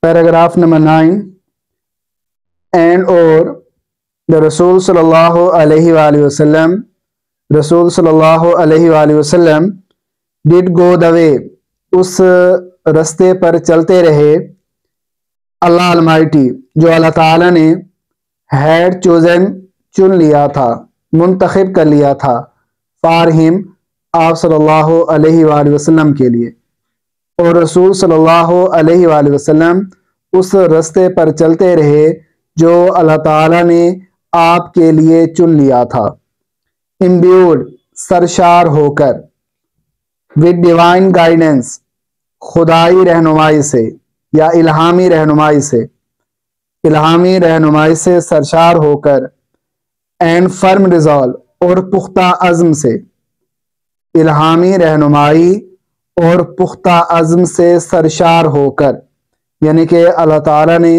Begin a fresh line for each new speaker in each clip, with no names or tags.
Paragraph number 9. And or the Rasul sallallahu alaihi wasallam, Rasul sallallahu alaihi wasallam did go the way, اس رستے پر چلتے رہے. اللہ Almighty جو اللہ تعالیٰ نے had chosen چن لیا تھا, منتخب کر لیا تھا, for him آپ صلی اللہ علیہ وآلہ وسلم کے لیے. اور رسول صلی اللہ علیہ وآلہ وسلم اس رستے پر چلتے رہے جو اللہ تعالیٰ نے آپ کے لیے چن لیا تھا. imbued سرشار ہو کر, with divine guidance خدائی رہنمائی سے یا الہامی رہنمائی سے سرشار ہو کر, and firm resolve اور پختہ عزم سے, الہامی رہنمائی اور پختہ عزم سے سرشار ہو کر, یعنی کہ اللہ تعالیٰ نے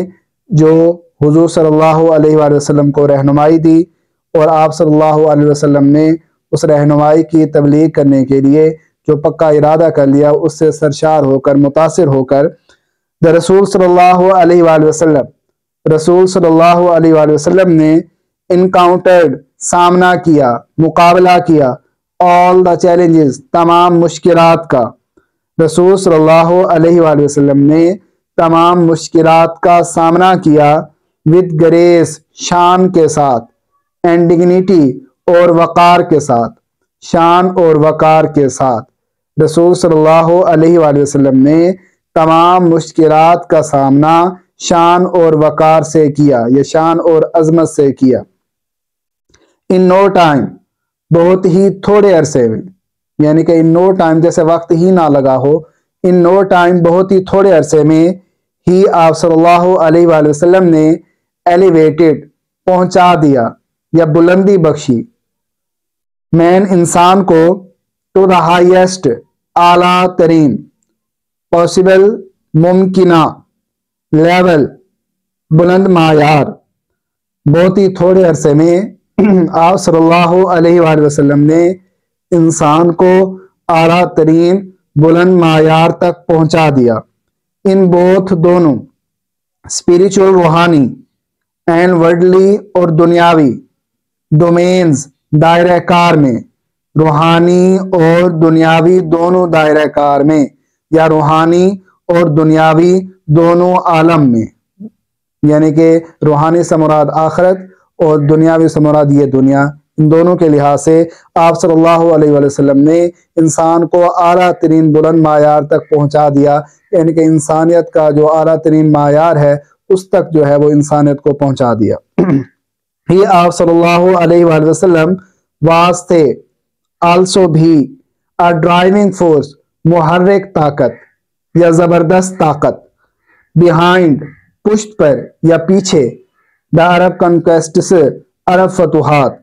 جو حضور صلی اللہ علیہ وآلہ وسلم کو رہنمائی دی اور آپ صلی اللہ علیہ وسلم نے اس رہنمائی کی تبلیغ کرنے کے لیے جو پکا ارادہ کر لیا, اس سے سرشار ہو کر, متاثر ہو کر, the رسول صلی اللہ علیہ وآلہ وسلم, رسول صلی اللہ علیہ وآلہ وسلم نے encountered سامنا کیا, مقابلہ کیا, all the challenges تمام مشکلات کا. رسول صلی اللہ علیہ وآلہ وسلم نے تمام مشکلات کا سامنا کیا with grace شان کے ساتھ, and dignity اور وقار کے ساتھ, شان اور وقار کے ساتھ. رسول صلی اللہ علیہ وآلہ وسلم نے تمام مشکلات کا سامنا شان اور وقار سے کیا یا شان اور عظمت سے کیا. in no time بہت ہی تھوڑے عرصے میں, یعنی کہ in no time جیسے وقت ہی نہ لگا ہو, in no time بہت ہی تھوڑے عرصے میں ہی آپ صلی اللہ علیہ وآلہ وسلم نے elevated پہنچا دیا یا بلندی بخشی, مین انسان کو to the highest اعلیٰ ترین possible ممکنہ لیول بلند معیار. بہت ہی تھوڑے عرصے میں آپ صلی اللہ علیہ وآلہ وسلم نے انسان کو اعلیٰ ترین بلند معیار تک پہنچا دیا. ان بوتھ دونوں اسپریچول روحانی اینڈ ورڈلی اور دنیاوی ڈومینز دائرہ کار میں, روحانی اور دنیاوی دونوں دائرہ کار میں یا روحانی اور دنیاوی دونوں عالم میں, یعنی کہ روحانی سے مراد آخرت اور دنیاوی سے مراد یہ دنیا, ان دونوں کے لحاظ سے آپ صلی اللہ علیہ وآلہ وسلم نے انسان کو اعلیٰ ترین بلند معیار تک پہنچا دیا, یعنی کہ انسانیت کا جو اعلیٰ ترین معیار ہے اس تک جو ہے وہ انسانیت کو پہنچا دیا. ہی آپ صلی اللہ علیہ وآلہ وسلم واسطے also بھی a driving force محرک طاقت یا زبردست طاقت, behind پشت پر یا پیچھے, the Arab conquests عرب فتوحات,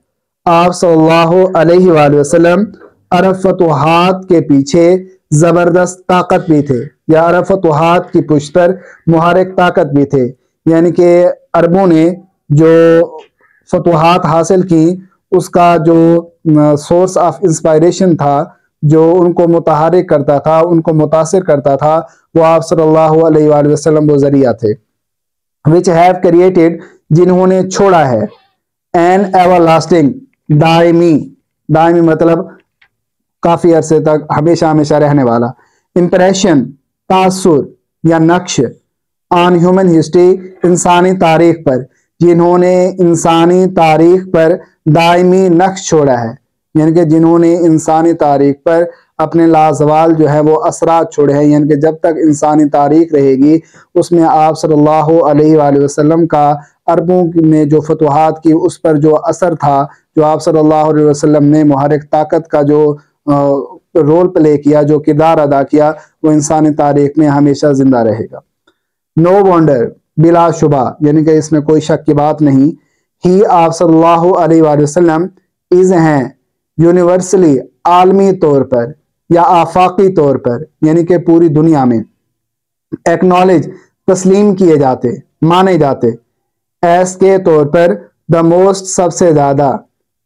آپ صلی اللہ علیہ وآلہ وسلم عرب فتوحات کے پیچھے زبردست طاقت بھی تھے یا عرب فتوحات کی پشت پر محرک طاقت بھی تھے, یعنی کہ عربوں نے جو فتوحات حاصل کی اس کا جو سورس آف انسپائریشن تھا, جو ان کو متحرک کرتا تھا, ان کو متاثر کرتا تھا, وہ آپ صلی اللہ علیہ وآلہ وسلم وہ ذریعہ تھے. which have created جنہوں نے چھوڑا ہے an everlasting دائمی مطلب کافی عرصے تک, ہمیشہ ہمیشہ رہنے والا, impression تاثر یا نقش on human history انسانی تاریخ پر, جنہوں نے انسانی تاریخ پر دائمی نقش چھوڑا ہے, یعنی کہ جنہوں نے انسانی تاریخ پر اپنے لازوال جو ہے وہ اثرات چھوڑے ہیں, یعنی کہ جب تک انسانی تاریخ رہے گی اس میں آپ صلی اللہ علیہ وآلہ وسلم کا عربوں نے جو فتوحات کی اس پر جو اثر تھا, جو آپ صلی اللہ علیہ وسلم نے محرک طاقت کا جو رول پلے کیا, جو کردار ادا کیا, وہ انسانی تاریخ میں ہمیشہ زندہ رہے گا. نو وانڈر بلا شبہ, یعنی کہ اس میں کوئی شک کی بات نہیں, ہی آپ صلی اللہ علیہ وآلہ وسلم از ہیں یونیورسلی عالمی طور پر یا آفاقی طور پر, یعنی کہ پوری دنیا میں ایکنالج تسلیم کیے جاتے, مانے جاتے, ایس کے طور پر دا موسٹ سب سے زیادہ,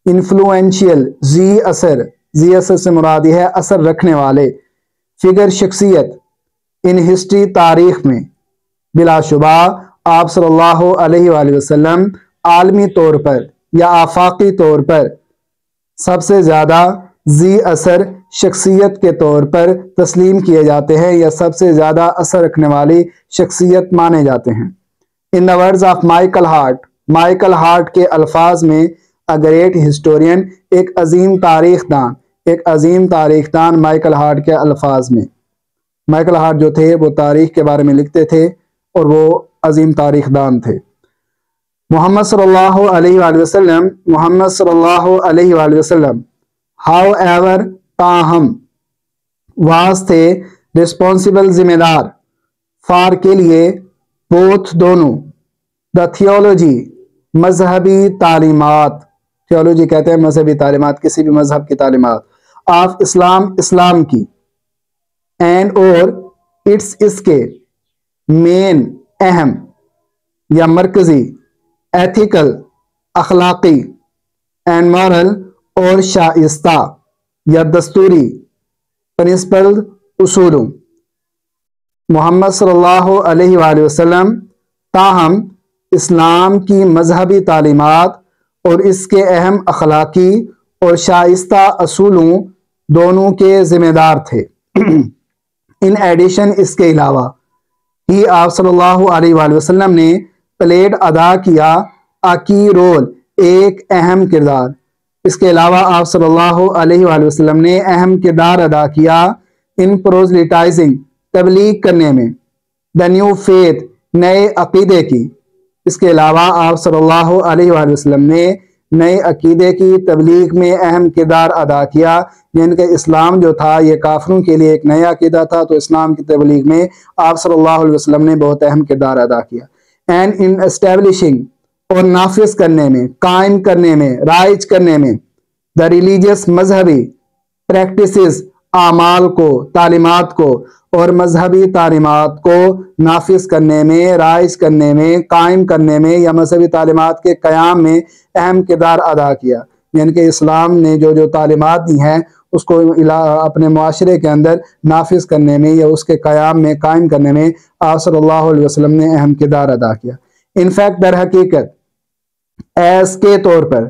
انفلوئنشیل ذی اثر سے مراد ہے اثر رکھنے والے, فگر شخصیت, ان ہسٹری تاریخ میں, بلا شبہ آپ صلی اللہ علیہ وآلہ وسلم عالمی طور پر یا آفاقی طور پر سب سے زیادہ ذی اثر شخصیت کے طور پر تسلیم کیے جاتے ہیں یا سب سے زیادہ اثر رکھنے والی شخصیت مانے جاتے ہیں۔ ان the words of Michael Hart کے الفاظ میں a great historian، ایک عظیم تاریخ دان مائیکل ہارٹ کے الفاظ میں، مائیکل ہارٹ جو تھے وہ تاریخ کے بارے میں لکھتے تھے اور وہ عظیم تاریخ دان تھے۔ محمد صلی اللہ علیہ وآلہ وسلم however تاہم واز تھے رسپانسبل ذمہ دار فار کے لیے بوتھ دونوں دا تھیولوجی مذہبی تعلیمات، تھیولوجی کہتے ہیں مذہبی تعلیمات، کسی بھی مذہب کی تعلیمات، آف اسلام کی، اینڈ اور اس کے مین اہم یا مرکزی ایتھیکل اخلاقی اینڈ مورل اور شائستہ یا دستوری پرنسپل اصولوں محمد صلی اللہ علیہ وآلہ وسلم تاہم اسلام کی مذہبی تعلیمات اور اس کے اہم اخلاقی اور شائستہ اصولوں دونوں کے ذمہ دار تھے۔ ان ایڈیشن اس کے علاوہ ہی آپ صلی اللہ علیہ وآلہ وسلم نے پلیڈ ادا کیا کی رول، ایک اہم کردار، اس کے علاوہ آپ صلی اللہ علیہ وآلہ وسلم نے اہم کردار ادا کیا ان پروزلیٹائزنگ، تبلیغ کرنے میں، دا نیو فیتھ، نئے عقیدے کی، اس کے علاوہ آپ صلی اللہ علیہ وآلہ وسلم نے نئے عقیدے کی تبلیغ میں اہم کردار ادا کیا، یعنی کہ اسلام جو تھا یہ کافروں کے لیے ایک نیا عقیدہ تھا، تو اسلام کی تبلیغ میں آپ صلی اللہ علیہ وسلم نے بہت اہم کردار ادا کیا۔ اینڈ ان اسٹیبلشنگ، اور نافذ کرنے میں، قائم کرنے میں، رائج کرنے میں، دا ریلیجیس مذہبی پریکٹسز، اعمال کو، تعلیمات کو، اور مذہبی تعلیمات کو نافذ کرنے میں، رائج کرنے میں، قائم کرنے میں یا مذہبی تعلیمات کے قیام میں اہم کردار ادا کیا، یعنی کہ اسلام نے جو تعلیمات دی ہیں اس کو اپنے معاشرے کے اندر نافذ کرنے میں یا اس کے قیام میں، قائم کرنے میں آپ صلی اللہ علیہ وسلم نے اہم کردار ادا کیا۔ انفیکٹ در حقیقت ایس کے طور پر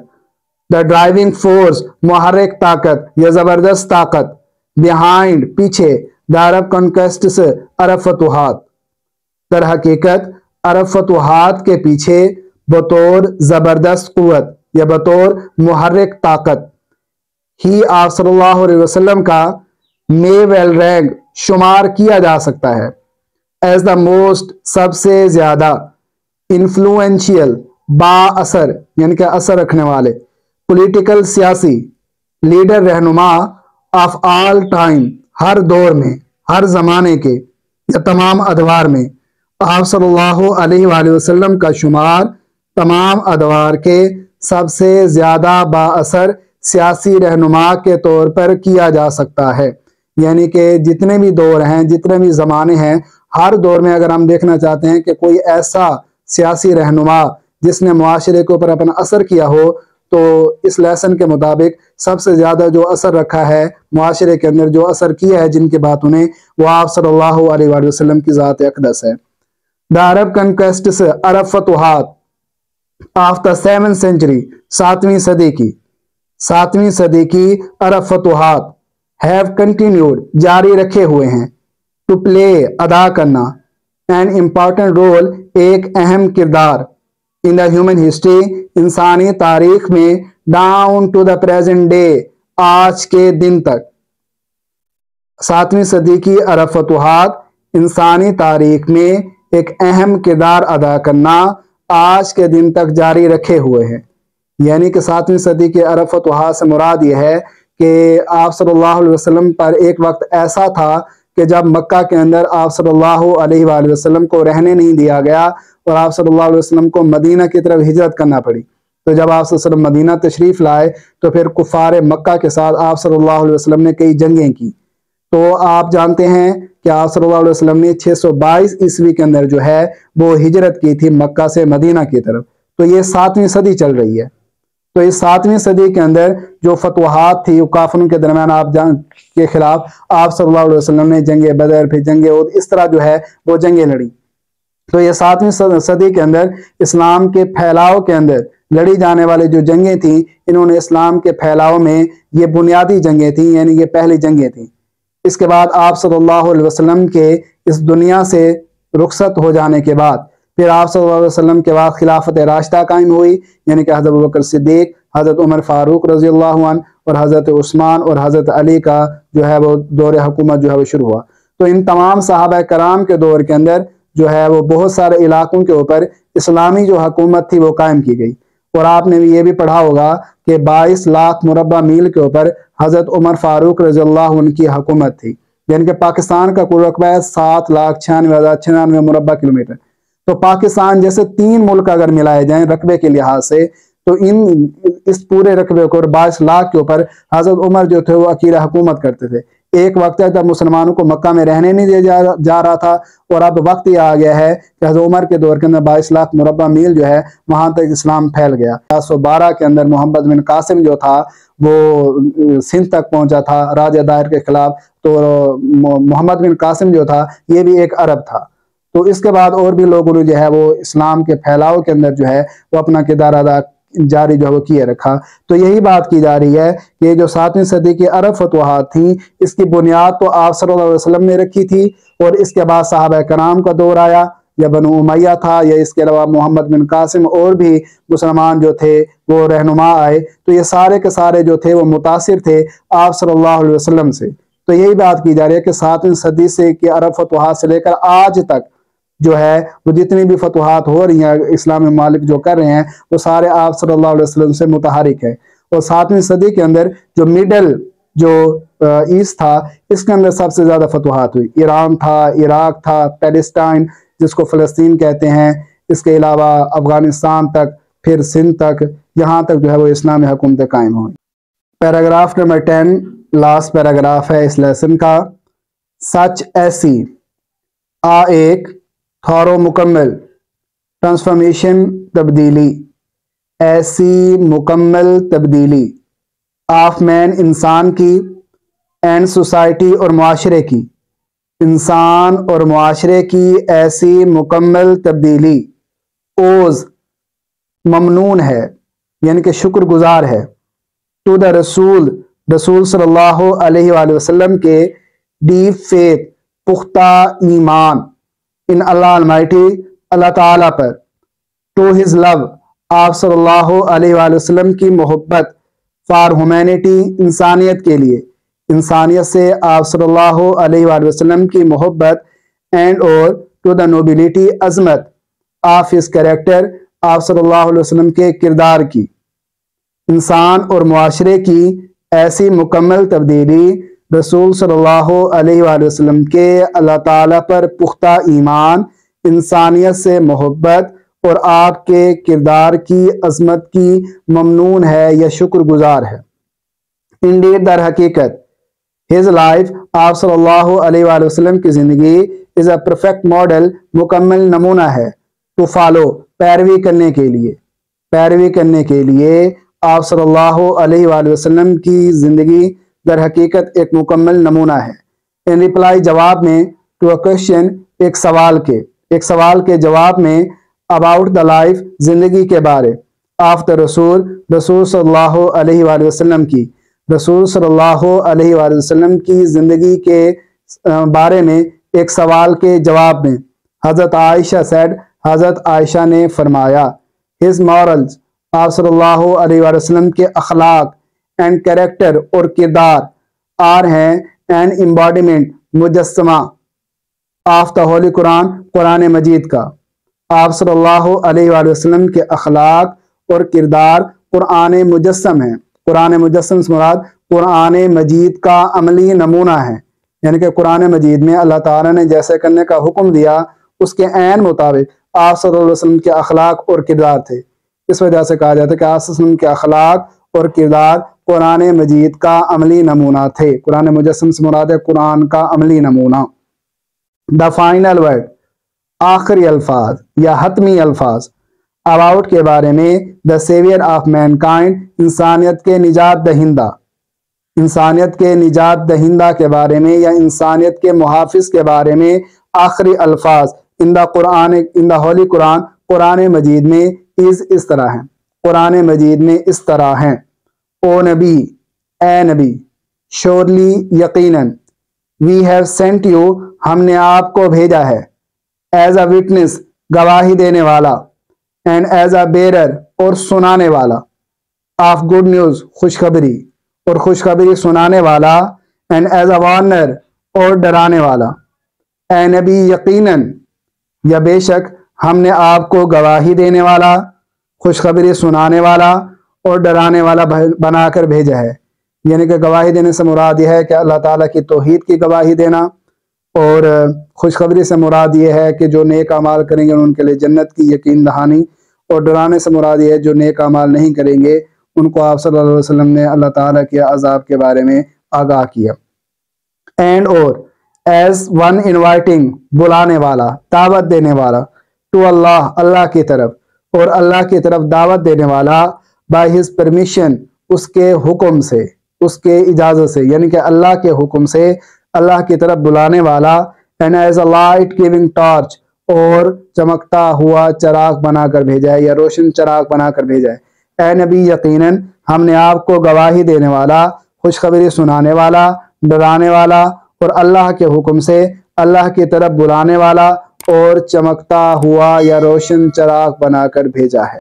دا ڈرائیونگ فورس، محرک طاقت یا زبردست طاقت، بیہائنڈ، پیچھے، دا عرب کنکویسٹس، عرب فتوحات، در حقیقت عرب فتوحات کے پیچھے بطور زبردست قوت یا بطور محرک طاقت ہی آپ صلی اللہ علیہ وسلم کا may well rank شمار کیا جا سکتا ہے ایز دا موسٹ، سب سے زیادہ انفلوئنشیل، با اثر یعنی کہ اثر رکھنے والے، پولیٹیکل سیاسی لیڈر، رہنما آف آل ٹائم، ہر دور میں، ہر زمانے کے یا تمام ادوار میں آپ صلی اللہ علیہ وآلہ وسلم کا شمار تمام ادوار کے سب سے زیادہ با اثر سیاسی رہنما کے طور پر کیا جا سکتا ہے، یعنی کہ جتنے بھی دور ہیں، جتنے بھی زمانے ہیں، ہر دور میں اگر ہم دیکھنا چاہتے ہیں کہ کوئی ایسا سیاسی رہنما جس نے معاشرے کے اوپر اپنا اثر کیا ہو، تو اس لیسن کے مطابق سب سے زیادہ جو اثر رکھا ہے معاشرے کے اندر، جو اثر کیا ہے جن کے باتوں نے، وہ آپ صلی اللہ علیہ وآلہ وسلم کی ذات اقدس ہے۔ دا عرب کنکویسٹس، عرب فتوحات آف دا 7th century، 7ویں صدی کی عرب فتوحات have continued، جاری رکھے ہوئے ہیں، to play، ادا کرنا، an important role، ایک اہم کردار، in the human history، انسانی تاریخ میں، down to the present day، آج کے دن تک۔ 7ویں صدی کی عرب فتوحات انسانی تاریخ میں ایک اہم کردار ادا کرنا آج کے دن تک جاری رکھے ہوئے ہیں، یعنی کہ 7ویں صدی کے عرب فتوحات سے مراد یہ ہے کہ آپ صلی اللہ علیہ وسلم پر ایک وقت ایسا تھا کہ جب مکہ کے اندر آپ صلی اللہ علیہ وآلہ وسلم کو رہنے نہیں دیا گیا اور آپ صلی اللہ علیہ وسلم کو مدینہ کی طرف ہجرت کرنا پڑی، تو جب آپ صلی اللہ علیہ وسلم مدینہ تشریف لائے تو پھر کفار مکہ کے ساتھ آپ صلی اللہ علیہ وسلم نے کئی جنگیں کی، تو آپ جانتے ہیں کہ آپ صلی اللہ علیہ وسلم نے 622 عیسوی کے اندر جو ہے وہ ہجرت کی تھی مکہ سے مدینہ کی طرف، تو یہ 7ویں صدی چل رہی ہے۔ تو اس 7ویں صدی کے اندر جو فتوحات تھی کافروں کے درمیان آپ کے خلاف، آپ صلی اللہ علیہ وسلم نے جنگ بدر، پھر جنگ احد، اس طرح جو ہے وہ جنگیں لڑی۔ تو یہ 7ویں صدی کے اندر اسلام کے پھیلاؤ کے اندر لڑی جانے والے جو جنگیں تھیں، انہوں نے اسلام کے پھیلاؤ میں یہ بنیادی جنگیں تھیں، یعنی یہ پہلی جنگیں تھیں۔ اس کے بعد آپ صلی اللہ علیہ وسلم کے اس دنیا سے رخصت ہو جانے کے بعد پھر آپ صلی اللہ علیہ وسلم کے بعد خلافت راشدہ قائم ہوئی، یعنی کہ حضرت ابوبکر صدیق، حضرت عمر فاروق رضی اللہ عنہ اور حضرت عثمان اور حضرت علی کا جو ہے وہ دور حکومت جو ہے وہ شروع ہوا۔ تو ان تمام صحابہ کرام کے دور کے اندر جو ہے وہ بہت سارے علاقوں کے اوپر اسلامی جو حکومت تھی وہ قائم کی گئی، اور آپ نے یہ بھی پڑھا ہوگا کہ 22 لاکھ مربع میل کے اوپر حضرت عمر فاروق رضی اللہ عنہ کی حکومت تھی، یعنی کہ پاکستان کا کل رقبہ ہے 7,96,096 مربع کلومیٹر۔ تو پاکستان جیسے 3 ملک اگر ملائے جائیں رقبے کے لحاظ سے، تو اس پورے رقبے کو 22 لاکھ کے اوپر حضرت عمر جو تھے وہ اکیلے حکومت کرتے تھے۔ ایک وقت ہے جب مسلمانوں کو مکہ میں رہنے نہیں دیا جا رہا تھا، اور اب وقت یہ آ گیا ہے کہ حضرت عمر کے دور کے اندر 22 لاکھ مربع میل جو ہے وہاں تک اسلام پھیل گیا۔ 1912 کے اندر محمد بن قاسم جو تھا وہ سندھ تک پہنچا تھا راجہ دائر کے خلاف، تو محمد بن قاسم جو تھا یہ بھی ایک عرب تھا۔ تو اس کے بعد اور بھی لوگوں نے جو ہے وہ اسلام کے پھیلاؤ کے اندر جو ہے وہ اپنا کردار ادا جاری جو ہے وہ کیے رکھا۔ تو یہی بات کی جا رہی ہے کہ جو 7ویں صدی کی عرب فتوحات تھیں، اس کی بنیاد تو آپ صلی اللہ علیہ وسلم نے رکھی تھی، اور اس کے بعد صحابہ کرام کا دور آیا، یا بنو امیہ تھا، یا اس کے علاوہ محمد بن قاسم اور بھی مسلمان جو تھے وہ رہنما آئے، تو یہ سارے کے سارے جو تھے وہ متاثر تھے آپ صلی اللہ علیہ وسلم سے۔ تو یہی بات کی جا رہی ہے کہ 7ویں صدی سے کی عرب فتوحات سے لے کر آج تک جو ہے وہ جتنی بھی فتوحات ہو رہی ہیں اسلامی ممالک جو کر رہے ہیں، وہ سارے آپ صلی اللہ علیہ وسلم سے متحرک ہے۔ اور 7ویں صدی کے اندر جو مڈل جو ایسٹ تھا، اس کے اندر سب سے زیادہ فتوحات ہوئی۔ ایران تھا، عراق تھا، پیلسٹائن جس کو فلسطین کہتے ہیں، اس کے علاوہ افغانستان تک، پھر سندھ تک، یہاں تک جو ہے وہ اسلامی حکومتیں قائم ہوئی۔ پیراگراف نمبر 10 لاسٹ پیراگراف ہے اس لیسن کا۔ سچ ایسی ایک تھورو مکمل ٹرانسفارمیشن تبدیلی، ایسی مکمل تبدیلی آف مین انسان کی، اینڈ سوسائٹی اور معاشرے کی، انسان اور معاشرے کی ایسی مکمل تبدیلی اوز ممنون ہے، یعنی کہ شکر گزار ہے، ٹو دا رسول صلی اللہ علیہ وآلہ وسلم کے ڈیپ فیتھ پختہ ایمان ان اللہ المائٹی اللہ تعالیٰ پر، ٹو ہز لو آپ صلی اللہ علیہ وآلہ وسلم کی محبت، فار ہیومینٹی انسانیت کے لیے، انسانیت سے آپ صلی اللہ علیہ وآلہ وسلم کی محبت، اینڈ اور ٹو دا نوبلٹی عظمت آف ہز کریکٹر آپ صلی اللہ علیہ وسلم کے کردار کی، انسان اور معاشرے کی ایسی مکمل تبدیلی رسول صلی اللہ علیہ وآلہ وسلم کے اللہ تعالیٰ پر پختہ ایمان، انسانیت سے محبت اور آپ کے کردار کی عظمت کی ممنون ہے یا شکر گزار ہے۔ انڈیڈ در حقیقت ہز لائف آپ صلی اللہ علیہ وآلہ وسلم کی زندگی از اے پرفیکٹ ماڈل، مکمل نمونہ ہے، ٹو فالو پیروی کرنے کے لیے آپ صلی اللہ علیہ وآلہ وسلم کی زندگی در حقیقت ایک مکمل نمونہ ہے۔ ان ریپلائی جواب میں ٹو اے کوشچن، ایک سوال کے جواب میں، اباؤٹ دا لائف زندگی کے بارے، آف دا رسول صلی اللہ علیہ وآلہ وسلم کی، رسول صلی اللہ علیہ وآلہ وسلم کی زندگی کے بارے میں ایک سوال کے جواب میں، حضرت عائشہ سیڈ، حضرت عائشہ نے فرمایا، ہز مورلز آپ صلی اللہ علیہ وآلہ وسلم کے اخلاق اینڈ کریکٹر اور کردار آر ہیں این امباڈیمنٹ مجسمہ آف دا ہولی قرآن مجید کا، آپ صلی اللہ علیہ وآلہ وسلم کے اخلاق اور کردار قرآن مجسم ہیں۔ قرآن مجسم سے مراد قرآن مجید کا عملی نمونہ ہے، یعنی کہ قرآن مجید میں اللہ تعالیٰ نے جیسے کرنے کا حکم دیا اس کے عین مطابق آپ صلی اللہ علیہ وسلم کے اخلاق اور کردار تھے۔ اس وجہ سے کہا جاتا ہے کہ آپ صلی اللہ علیہ وسلم کے اخلاق اور کردار قرآن مجید کا عملی نمونہ تھے۔ قرآن مجسم سے مراد ہے قرآن کا عملی نمونہ۔ دا فائنل ورڈ، آخری الفاظ یا حتمی الفاظ، اباؤٹ کے بارے میں، دا سیویئر آف مین کائنڈ، انسانیت کے نجات دہندہ کے بارے میں یا انسانیت کے محافظ کے بارے میں آخری الفاظ ان دا ہولی قرآن، قرآن مجید میں اس طرح ہیں، قرآن مجید میں اس طرح ہیں: او نبی، اے نبی، شورلی یقیناً، وی ہیو سینٹ یو، ہم نے آپ کو بھیجا ہے، ایز اے وٹنس، گواہی دینے والا، اینڈ ایز اے بیرر، اور سنانے والا، آف گڈ نیوز، خوشخبری اور خوشخبری سنانے والا، اینڈ ایز اے وارنر، اور ڈرانے والا۔ اے نبی یقیناً، یا بے شک ہم نے آپ کو گواہی دینے والا، خوشخبری سنانے والا اور ڈرانے والا بنا کر بھیجا ہے۔ یعنی کہ گواہی دینے سے مراد یہ ہے کہ اللہ تعالیٰ کی توحید کی گواہی دینا، اور خوشخبری سے مراد یہ ہے کہ جو نیک اعمال کریں گے ان کے لیے جنت کی یقین دہانی، اور ڈرانے سے مراد یہ ہے جو نیک اعمال نہیں کریں گے ان کو آپ صلی اللہ علیہ وسلم نے اللہ تعالیٰ کے عذاب کے بارے میں آگاہ کیا۔ اینڈ اور ایز ون انوائٹنگ، بلانے والا، دعوت دینے والا، ٹو اللہ، اللہ کی طرف، اور اللہ کی طرف دعوت دینے والا، بائی ہز پرمیشن، اس کے حکم سے، اس کے اجازت سے، یعنی کہ اللہ کے حکم سے اللہ کی طرف بلانے والا، and as a light giving torch, اور چمکتا ہوا چراغ بنا کر بھیجا ہے، یا روشن چراغ بنا کر بھیجا ہے۔ اے نبی یقیناً ہم نے آپ کو گواہی دینے والا، خوشخبری سنانے والا، ڈرانے والا، اور اللہ کے حکم سے اللہ کی طرف بلانے والا اور چمکتا ہوا یا روشن چراغ بنا کر بھیجا ہے۔